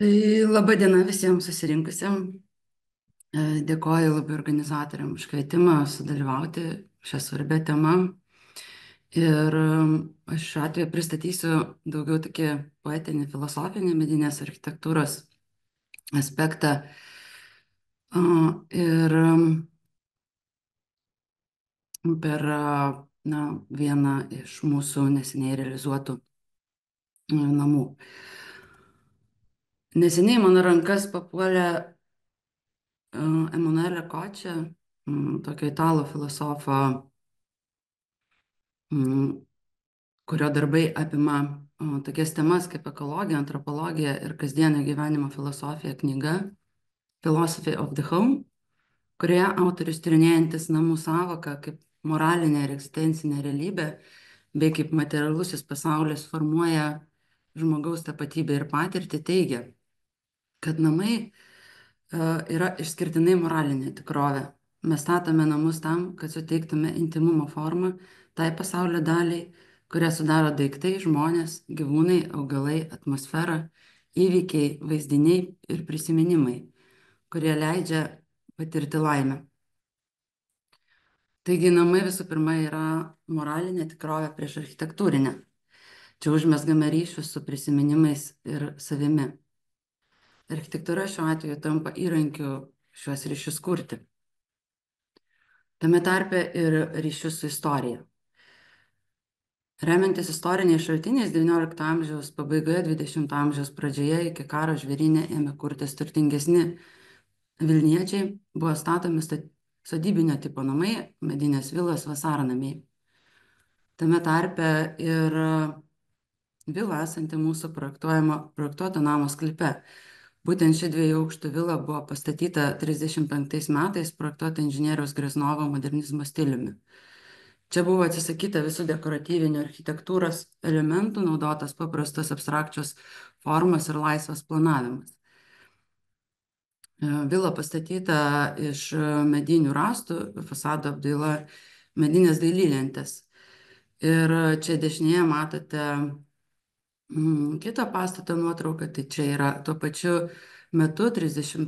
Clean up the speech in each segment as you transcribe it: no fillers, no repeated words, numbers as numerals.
Tai laba diena visiems susirinkusiem. Dėkoju labai organizatoriam už kvietimą sudalyvauti šią svarbę temą. Ir aš šiuo atveju pristatysiu daugiau tokį poetinį, filosofinį medinės architektūros aspektą. Ir per vieną iš mūsų neseniai realizuotų namų. Neseniai mano rankas papuolė Emanuelio Kočia, tokio italų filosofo, kurio darbai apima tokias temas kaip ekologija, antropologija ir kasdienio gyvenimo filosofija knyga Philosophy of the Home, kurioje autorius tyrinėjantis namų sąvoką kaip moralinę ir egzistencinę realybę, bei kaip materialusis pasaulis formuoja žmogaus tapatybę ir patirtį, teigia, kad namai yra išskirtinai moralinė tikrovė. Mes statome namus tam, kad suteiktume intimumo formą tai pasaulio daliai, kurią sudaro daiktai, žmonės, gyvūnai, augalai, atmosfera, įvykiai, vaizdiniai ir prisiminimai, kurie leidžia patirti laimę. Taigi namai visų pirma yra moralinė tikrovė prieš architektūrinę. Čia užmesgame ryšius su prisiminimais ir savimi. Architektūra šiuo atveju tampa įrankiu šiuos ryšius kurti. Tame tarpe ir ryšius su istorija. Remiantis istoriniais šaltiniais, XIX amžiaus pabaigoje, XX amžiaus pradžioje iki karo žvėryne ėmė kurtis turtingesni Vilniečiai, buvo statomi sodybinio tipo namai, medinės vilos, vasarnamiai. Tame tarpe ir vila esanti mūsų projektuoto namo sklype. Būtent ši 2 aukštų vila buvo pastatyta 35 metais, projektuota inžinieriaus Greznovo modernizmo stiliumi. Čia buvo atsisakyta visų dekoratyvinių architektūros elementų, naudotas paprastos abstrakčios formos ir laisvas planavimas. Vila pastatyta iš medinių rąstų, fasado apdaila medinės dailylentės. Ir čia dešinėje matote kitą pastato nuotrauką, tai čia yra tuo pačiu metu, 35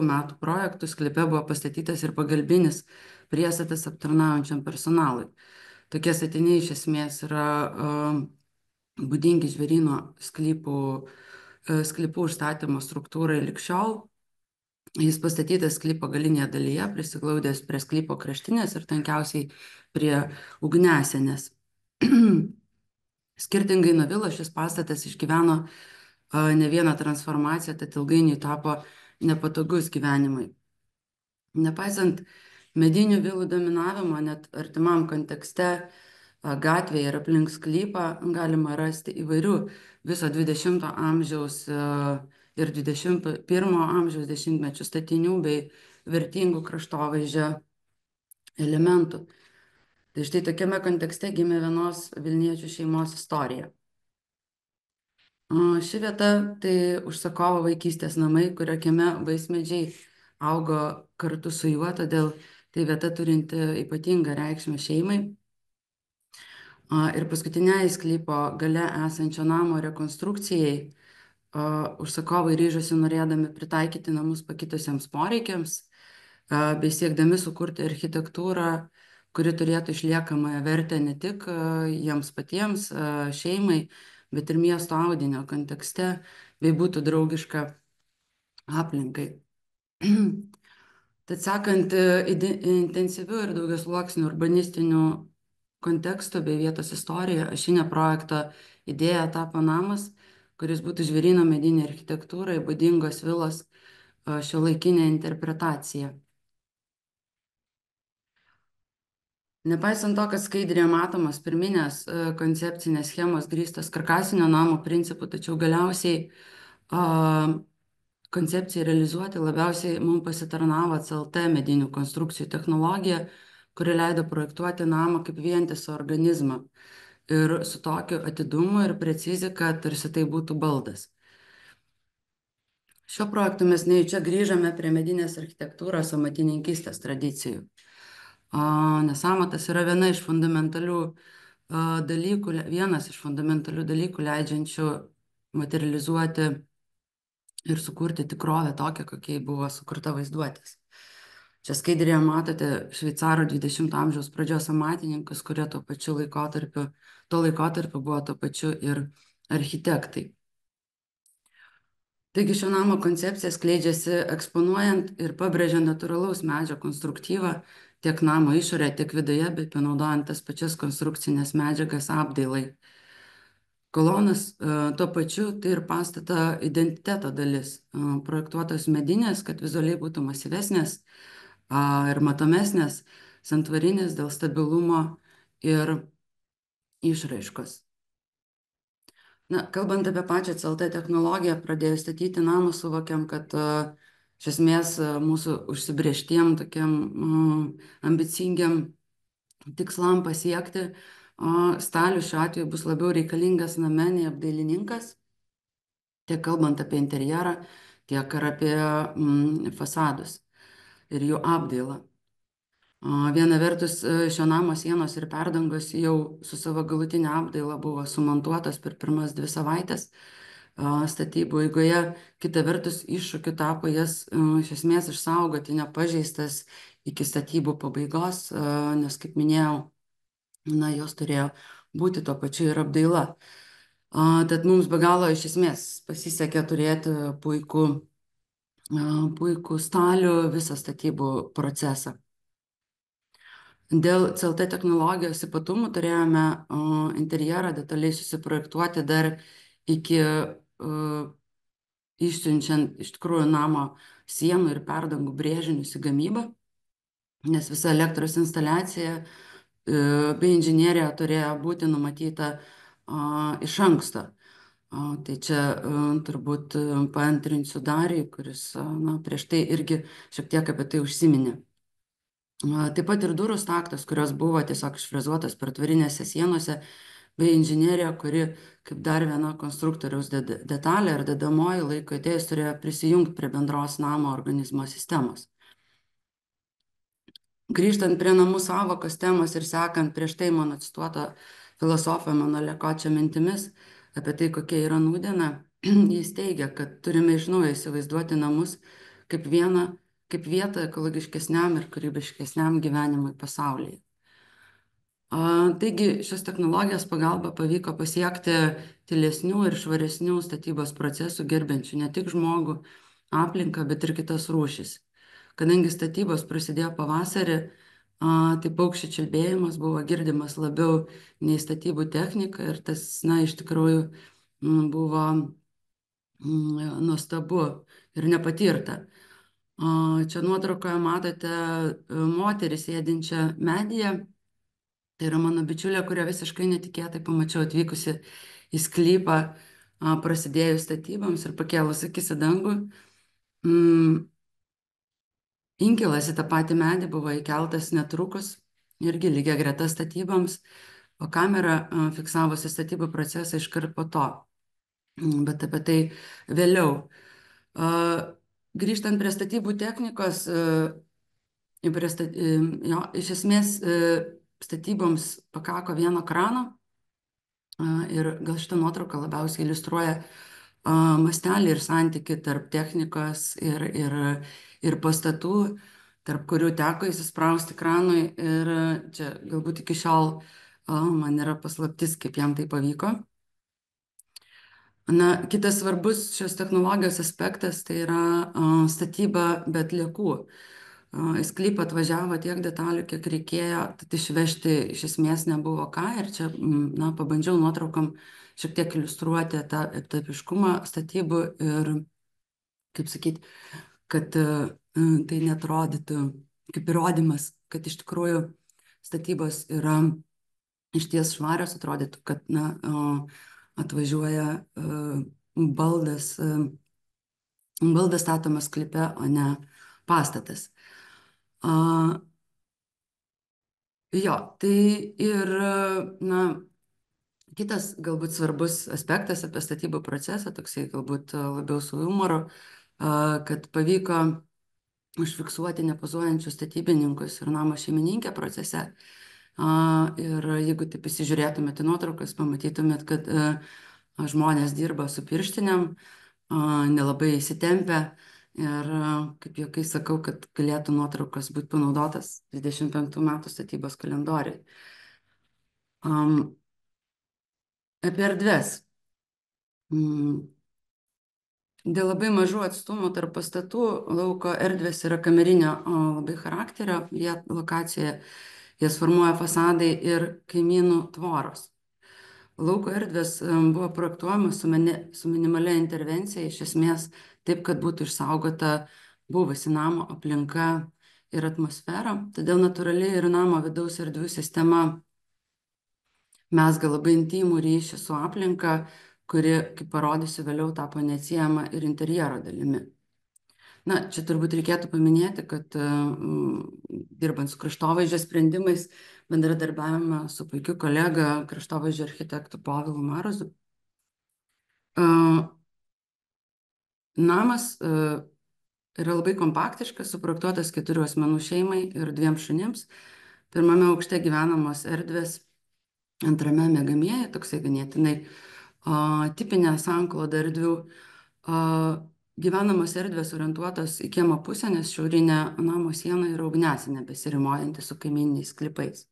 metų projektų sklype buvo pastatytas ir pagalbinis priestatas aptarnaujančiam personalui. Tokie statiniai iš esmės yra būdingi žvėryno sklypų užstatymo struktūrai lig šiol. Jis pastatytas sklypo galinėje dalyje, prisiglaudęs prie sklypo kraštinės ir tankiausiai prie ugniasienės. Skirtingai nuo vilos šis pastatas išgyveno ne vieną transformaciją, tad ilgainiui tapo nepatogus gyvenimui. Nepaisant medinių vilų dominavimo, net artimam kontekste gatvėje ir aplink sklypą galima rasti įvairių viso 20 amžiaus ir 21 amžiaus dešimtmečių statinių bei vertingų kraštovaizdžio elementų. Tai štai tokiame kontekste gimė vienos Vilniečių šeimos istorija. Ši vieta tai užsakovo vaikystės namai, kurio kieme vaismedžiai augo kartu su juo, todėl tai vieta turinti ypatingą reikšmę šeimai. Ir paskutiniai sklypo gale esančio namo rekonstrukcijai užsakovai ryžosi norėdami pritaikyti namus pakitusiems poreikiams, bei siekdami sukurti architektūrą, kuri turėtų išliekamąją vertę ne tik jiems patiems, šeimai, bet ir miesto audinio kontekste, bei būtų draugiška aplinkai. Tad sekant intensyvių ir daugiasluoksnių urbanistinių kontekstų bei vietos istoriją, ašinė projekto idėja tapo namas, kuris būtų žvėryno medinė architektūrai būdingos vilos šiuolaikinė interpretacija. Nepaisant to, kad skaidrėje matomos pirminės koncepcinės schemos grįstos karkasinio namo principu, tačiau galiausiai koncepcijai realizuoti labiausiai mums pasitarnavo CLT medinių konstrukcijų technologija, kuri leido projektuoti namą kaip vientisą organizmą ir su tokiu atidumu ir precizika, tarsi tai būtų baldas. Šiuo projektu mes nejučia grįžame prie medinės architektūros amatininkystės tradicijų. Nes amatas yra vienas iš fundamentalių dalykų leidžiančių materializuoti ir sukurti tikrovę tokią, kokia buvo sukurta vaizduotės. Čia skaidrėje matote šveicarų 20-ojo amžiaus pradžios amatininkus, kurie tuo laikotarpiu buvo tuo pačiu ir architektai. Taigi šio namo koncepcija skleidžiasi eksponuojant ir pabrėžiant natūralaus medžio konstruktyvą tiek namo išorėje, tiek viduje, bei panaudojant tas pačias konstrukcinės medžiagas apdailai. Kolonas tuo pačiu tai ir pastato identiteto dalis, projektuotos medinės, kad vizualiai būtų masyvesnės ir matomesnės, santvarinės dėl stabilumo ir išraiškos. Na, kalbant apie pačią CLT technologiją, pradėjus statyti namą, suvokiam, kad iš esmės mūsų užsibrėžtiem tokiam ambicingiam tikslam pasiekti, stalius šiuo atveju bus labiau reikalingas name nei apdailininkas, tiek kalbant apie interjerą, tiek ir apie fasadus ir jų apdailą. Viena vertus, šio namo sienos ir perdangos jau su savo galutinė apdaila buvo sumontuotos per pirmas 2 savaitės statybų eigoje. Kita vertus, iššūkiu tapo jas iš esmės išsaugoti nepažeistas iki statybų pabaigos, nes, kaip minėjau, jos turėjo būti tuo pačiu ir apdaila. Tad mums be galo iš esmės pasisekė turėti puikų stalių visą statybų procesą. Dėl CLT technologijos ypatumų turėjome interjerą detaliai susiprojektuoti dar iki išsiunčiant iš tikrųjų namo sienų ir perdangų brėžinius į gamybą, nes visa elektros instaliacija bei inžinierija turėjo būti numatyta iš anksto. Tai čia turbūt paantrinsiu Dariui, kuris prieš tai irgi šiek tiek apie tai užsiminė. Taip pat ir durų staktos, kurios buvo tiesiog išfrezuotos pertvarinėse sienose, bei inžinierija, kuri kaip dar viena konstruktoriaus detalė ar dedamoji laiko atėjus turėjo prisijungti prie bendros namo organizmo sistemos. Grįžtant prie namų sąvokos temos ir sekant prieš tai mano cituoto filosofo Emanuelio Kočio mintimis apie tai, kokia yra nūdiena, jis teigia, kad turime iš naujo įsivaizduoti namus kaip vietą ekologiškesniam ir kūrybiškesniam gyvenimui pasaulyje. Taigi šios technologijos pagalba pavyko pasiekti tylesnių ir švaresnių statybos procesų, gerbiančių ne tik žmogų, aplinką, bet ir kitas rūšis. Kadangi statybos prasidėjo pavasarį, tai paukščių čiulbėjimas buvo girdimas labiau nei statybų technika ir tas, iš tikrųjų buvo nuostabu ir nepatirta. Čia nuotraukoje matote moterį sėdinčią medyje. Tai yra mano bičiulė, kurią visiškai netikėtai pamačiau atvykusi į sklypą prasidėjus statybams ir pakėlus akis į dangų. Inkilas į tą patį medį buvo įkeltas netrukus, irgi lygia greta statybams, o kamera fiksavosi statybų procesą iškart po to. Bet apie tai vėliau. Grįžtant prie statybų technikos, iš esmės statyboms pakako vieno krano ir gal šitą nuotrauką labiausiai iliustruoja mastelį ir santyki tarp technikos ir pastatų, tarp kurių teko įsisprausti kranui ir čia galbūt iki šiol man yra paslaptis, kaip jam tai pavyko. Kitas svarbus šios technologijos aspektas tai yra statyba be atliekų. Į sklypą atvažiavo tiek detalių, kiek reikėjo, tad išvežti iš esmės nebuvo ką ir čia pabandžiau nuotraukom šiek tiek iliustruoti tą etapiškumą statybų ir, kaip sakyti, kad tai netrodytų kaip įrodymas, kad iš tikrųjų statybos yra išties švarios, atrodytų, kad atvažiuoja baldas statomas sklype, o ne pastatas. Tai ir kitas galbūt svarbus aspektas apie statybų procesą, toksai galbūt labiau su humoru, kad pavyko užfiksuoti nepozuojančius statybininkus ir namo šeimininkę procese. Ir jeigu taip įsižiūrėtumėte nuotraukas, pamatytumėt, kad žmonės dirba su pirštinėm, nelabai įsitempę. Ir kaip juokai sakau, kad galėtų nuotraukos būti panaudotas 25 metų statybos kalendoriui. Apie erdves. Mm, Dėl labai mažų atstumų tarp pastatų lauko erdvės yra kamerinio labai charakterio lokacijoje. Jas formuoja fasadai ir kaimynų tvoros. Lauko erdvės buvo projektuojamos su minimalia intervencija, iš esmės taip, kad būtų išsaugota buvusi namo aplinka ir atmosfera. Todėl natūraliai ir namo vidaus erdvių sistema mezga labai intimų ryšį su aplinka, kuri, kaip parodysiu vėliau, tapo neatsiejama ir interjero dalimi. Na, čia turbūt reikėtų paminėti, kad dirbant su kraštovaizdžio sprendimais, bendradarbiavime su puikiu kolega kraštovaizdžio architektu Povilu Marozu. Namas yra labai kompaktiškas, suprojektuotas 4 asmenų šeimai ir 2 šunims. Pirmame aukšte gyvenamos erdvės, antrame miegamieji, toksai ganėtinai tipinė sankloda erdvių. Gyvenamos erdvės orientuotos į kiemo pusę, nes šiaurinė namo siena yra ugniasinė, besirimuojanti su kaimyniniais sklypais.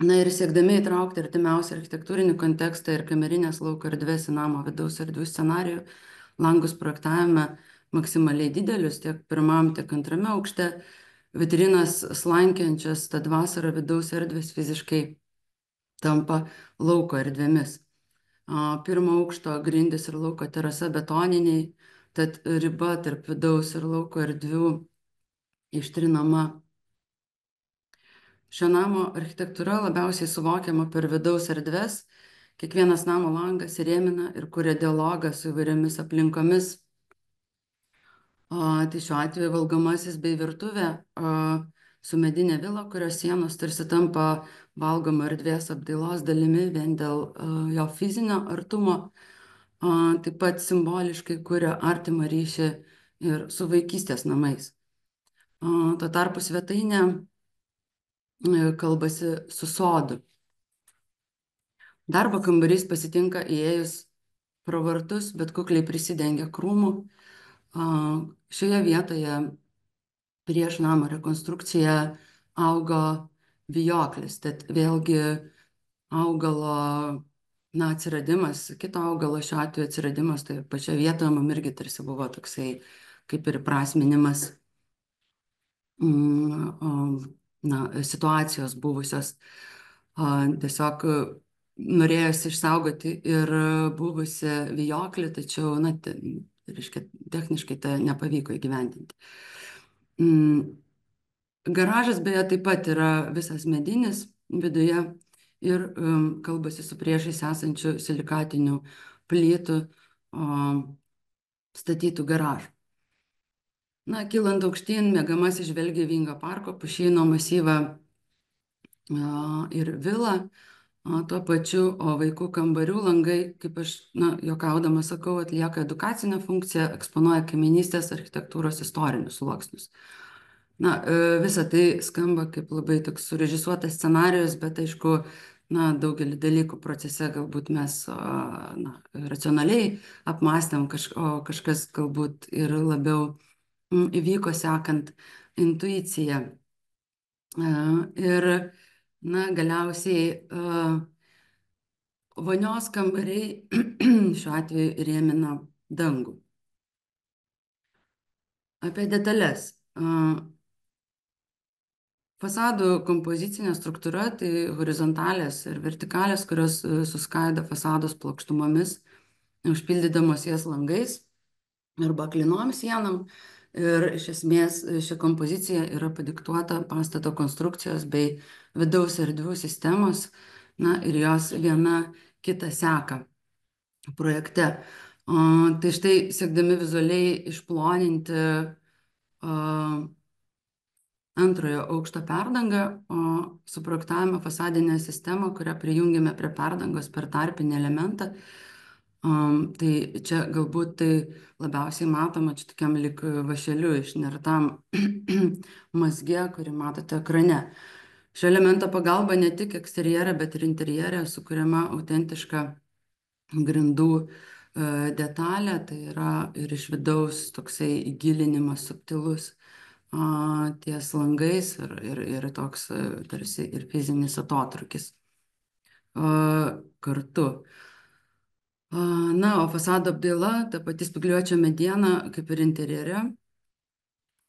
Na ir siekdami įtraukti artimiausią architektūrinį kontekstą ir kamerinės lauko erdvės į namo vidaus erdvių scenarijų, langus projektavome maksimaliai didelius tiek pirmam, tiek antrame aukšte. Vitrinas slankiančias, tad vasarą vidaus erdvės fiziškai tampa lauko erdvėmis. Pirmo aukšto grindys ir lauko terasa betoniniai, tad riba tarp vidaus ir lauko erdvių ištrinama. Šio namo architektūra labiausiai suvokiama per vidaus erdves. Kiekvienas namo langas įrėmina ir kuria dialogą su įvairiomis aplinkomis. Tai šiuo atveju valgomasis bei virtuvė su medinė vila, kurios sienos tarsi tampa valgoma erdvės apdailos dalimi vien dėl jo fizinio artumo. Taip pat simboliškai kuria artimą ryšį ir su vaikystės namais. Tuo tarpu svetainė kalbasi su sodu. Darbo kambarys pasitinka įėjus pro vartus, bet kukliai prisidengia krūmų. Šioje vietoje prieš namo rekonstrukciją augo vijoklis, tad vėlgi augalo atsiradimas, kito augalo šiuo atveju atsiradimas, tai pačia vietoje man irgi tarsi buvo toksai kaip ir prasminimas situacijos buvusios. Tiesiog norėjosi išsaugoti ir buvusią vijoklį, tačiau, reiškia, techniškai tai nepavyko įgyvendinti. Garažas beje taip pat yra visas medinis viduje ir kalbasi su priešais esančiu silikatiniu plytų statytų garažų. Kylant aukštyn, miegamasis žvelgia Vingio parko pušyno masyvą ir vilą. Tuo pačiu, o vaikų kambarių langai, kaip aš juokaudama sakau, atlieka edukacinę funkciją, eksponuoja kaimynystės architektūros istorinius sluoksnius. Visa tai skamba kaip labai toks surežisuotas scenarijus, bet aišku, daugelį dalykų procese galbūt mes racionaliai apmastėm, o kažkas galbūt ir labiau įvyko sekant intuiciją. Ir galiausiai vonios kambariai šiuo atveju įrėmina dangų. Apie detalės. Fasadų kompozicinė struktūra tai horizontalės ir vertikalės, kurios suskaido fasadus plokštumomis, užpildydamos jas langais arba klinom sienam. Ir iš esmės ši kompozicija yra padiktuota pastato konstrukcijos bei vidaus erdvių sistemos, ir jos viena kitą seka projekte. Tai štai siekdami vizualiai išploninti antrojo aukšto perdangą, suprojektavome fasadinę sistemą, kurią prijungėme prie perdangos per tarpinį elementą. Tai čia galbūt tai labiausiai matoma čia tokiam lyg vašeliu išnertam mazge, kurį matote ekrane. Šio elemento pagalba ne tik eksterjere, bet ir interjere sukuriama autentiška grindų detalė, tai yra ir iš vidaus toksai įgilinimas subtilus ties langais ir toks tarsi ir fizinis atotrukis kartu. Na, o fasado apdaila, ta pati spygliuočio mediena, kaip ir interjere,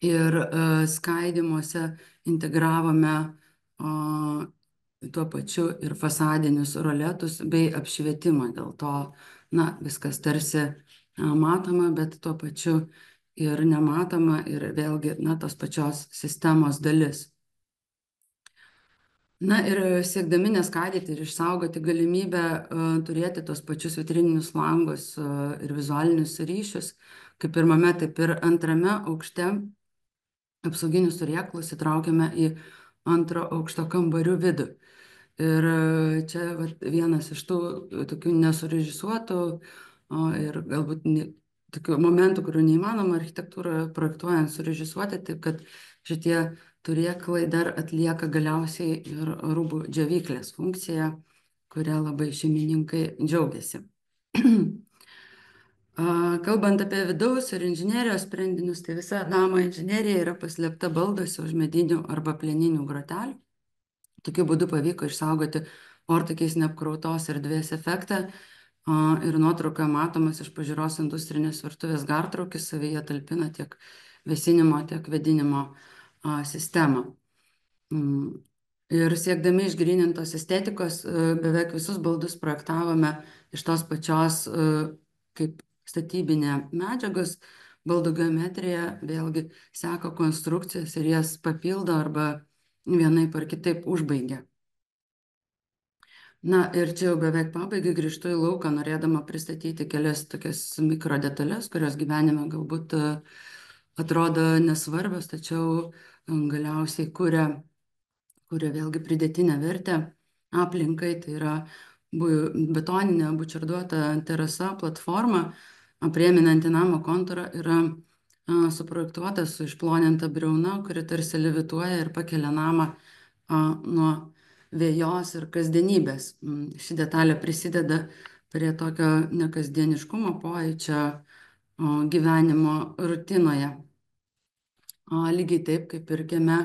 ir skaidimuose integravome tuo pačiu ir fasadinius roletus bei apšvietimą. Dėl to, na, viskas tarsi matoma, bet tuo pačiu ir nematoma ir vėlgi, na, tos pačios sistemos dalis. Na ir siekdami neskaidyti ir išsaugoti galimybę turėti tos pačius vitrininius langus ir vizualinius ryšius, kaip pirmame, taip ir antrame aukšte apsauginius turėklus įtraukiame į antro aukšto kambarių vidų. Ir čia vat, vienas iš tų tokių nesurežisuotų ir galbūt tokių momentų, kurių neįmanoma architektūroje projektuojant surežisuoti, taip kad šitie turėklai dar atlieka galiausiai ir rūbų džiovyklės funkciją, kurią labai šeimininkai džiaugiasi. Kalbant apie vidaus ir inžinerijos sprendinius, tai visa namo inžinerija yra paslėpta balduose už medinių arba plieninių grotelių. Tokiu būdu pavyko išsaugoti ortakiais neapkrautos erdvės efektą ir nuotrauka matomas iš pažiūros industrinės virtuvės gartraukis savyje talpina tiek vėsinimo, tiek vėdinimo sistemą. Ir siekdami išgrynintos estetikos, beveik visus baldus projektavome iš tos pačios kaip statybinė medžiagos, baldų geometrija vėlgi seka konstrukcijas ir jas papildo arba vienaip ar kitaip užbaigia. Na ir čia jau beveik pabaigai grįžtu į lauką, norėdama pristatyti kelias tokias mikro detalės, kurios gyvenime galbūt atrodo nesvarbios, tačiau galiausiai kuria vėlgi pridėtinę vertę aplinkai, tai yra betoninė bučarduota terasa platforma, aprėminanti namo kontūrą, yra suprojektuota su išploninta briauna, kuri tarsi levituoja ir pakelia namą nuo vėjos ir kasdienybės. Ši detalė prisideda prie tokio nekasdieniškumo pojūčio gyvenimo rutinoje. Lygiai taip, kaip ir kieme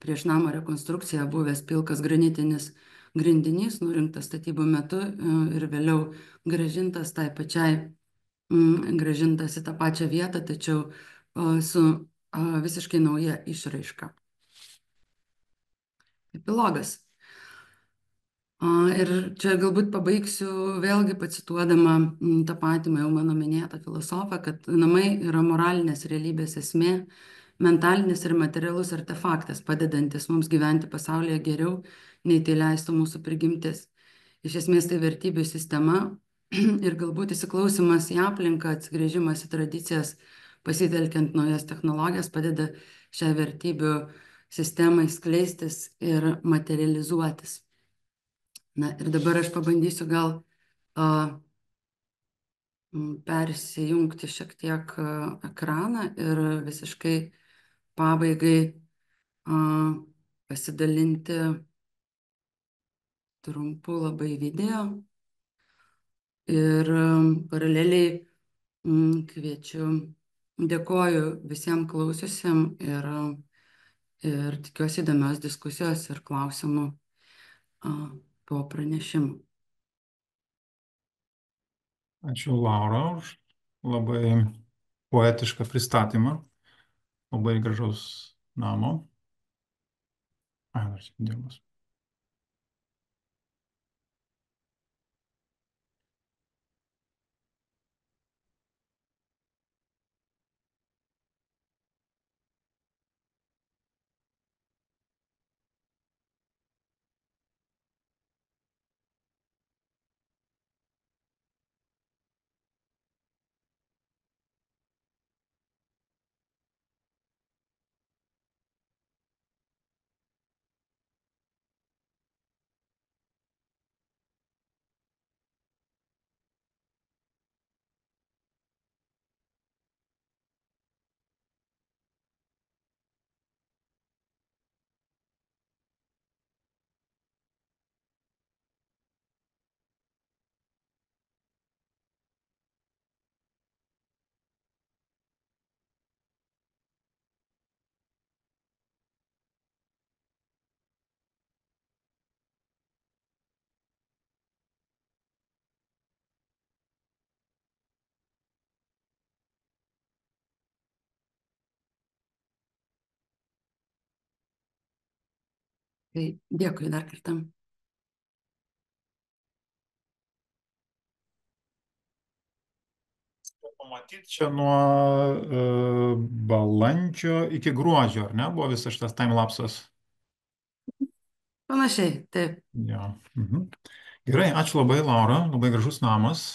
prieš namo rekonstrukciją buvęs pilkas granitinis grindinys, nurinktas statybų metu ir vėliau grąžintas tai pačiai, grąžintas į tą pačią vietą, tačiau su visiškai nauja išraiška. Epilogas. Ir čia galbūt pabaigsiu vėlgi pacituodama tą patį jau mano minėtą filosofą, kad namai yra moralinės realybės esmė, mentalinis ir materialus artefaktas, padedantis mums gyventi pasaulyje geriau, nei tai leistų mūsų prigimtis. Iš esmės tai vertybių sistema ir galbūt įsiklausimas į aplinką, atsigrėžimas į tradicijas, pasitelkiant naujas technologijas, padeda šiai vertybių sistemai skleistis ir materializuotis. Na ir dabar aš pabandysiu gal persijungti šiek tiek ekraną ir visiškai pabaigai pasidalinti trumpu labai video ir paraleliai kviečiu, dėkoju visiems klausiusiem ir tikiuosi įdomios diskusijos ir klausimų po pranešimų. Ačiū Laura už labai poetišką pristatymą, labai gražaus namo. Dar spindimas. Tai dėkui dar kartą. Pamatyti čia nuo balandžio iki gruodžio, ar ne? Buvo visas šitas timelapsas. Panašiai, taip. Jo. Mhm. Gerai, ačiū labai, Laura. Labai gražus namas.